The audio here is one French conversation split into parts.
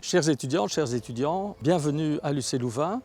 Chères étudiantes, chers étudiants, bienvenue à l'UC Louvain.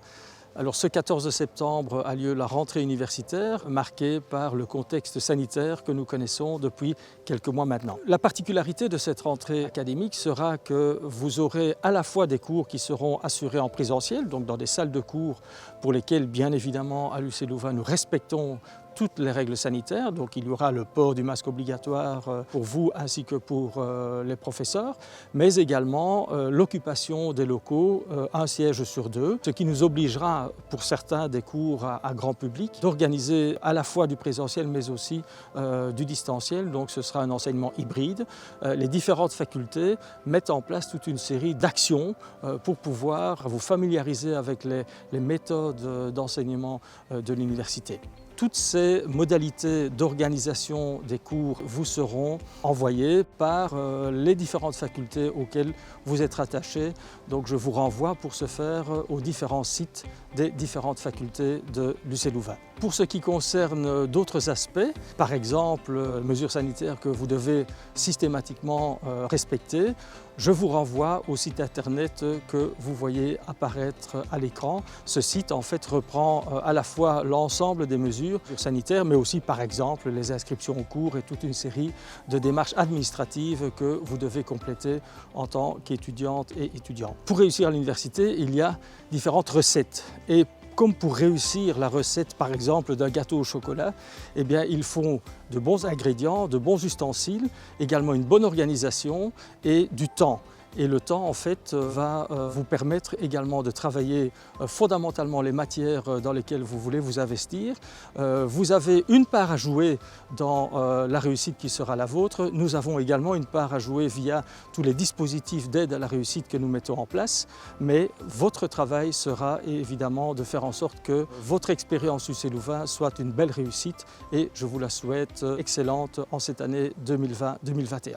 Alors ce 14 septembre a lieu la rentrée universitaire marquée par le contexte sanitaire que nous connaissons depuis quelques mois maintenant. La particularité de cette rentrée académique sera que vous aurez à la fois des cours qui seront assurés en présentiel, donc dans des salles de cours pour lesquelles bien évidemment à l'UC Louvain nous respectons toutes les règles sanitaires, donc il y aura le port du masque obligatoire pour vous ainsi que pour les professeurs, mais également l'occupation des locaux, un siège sur deux, ce qui nous obligera pour certains des cours à grand public d'organiser à la fois du présentiel mais aussi du distanciel, donc ce sera un enseignement hybride. Les différentes facultés mettent en place toute une série d'actions pour pouvoir vous familiariser avec les méthodes d'enseignement de l'université. Toutes ces modalités d'organisation des cours vous seront envoyées par les différentes facultés auxquelles vous êtes rattachés. Donc je vous renvoie pour ce faire aux différents sites des différentes facultés de l'UC Louvain. Pour ce qui concerne d'autres aspects, par exemple mesures sanitaires que vous devez systématiquement respecter, je vous renvoie au site internet que vous voyez apparaître à l'écran. Ce site en fait reprend à la fois l'ensemble des mesures sanitaires, mais aussi par exemple les inscriptions aux cours et toute une série de démarches administratives que vous devez compléter en tant qu'étudiante et étudiant. Pour réussir à l'université, il y a différentes recettes. Et comme pour réussir la recette, par exemple, d'un gâteau au chocolat, eh bien, il faut de bons ingrédients, de bons ustensiles, également une bonne organisation et du temps. Et le temps, en fait, va vous permettre également de travailler fondamentalement les matières dans lesquelles vous voulez vous investir. Vous avez une part à jouer dans la réussite qui sera la vôtre. Nous avons également une part à jouer via tous les dispositifs d'aide à la réussite que nous mettons en place. Mais votre travail sera évidemment de faire en sorte que votre expérience UC Louvain soit une belle réussite et je vous la souhaite excellente en cette année 2020-2021.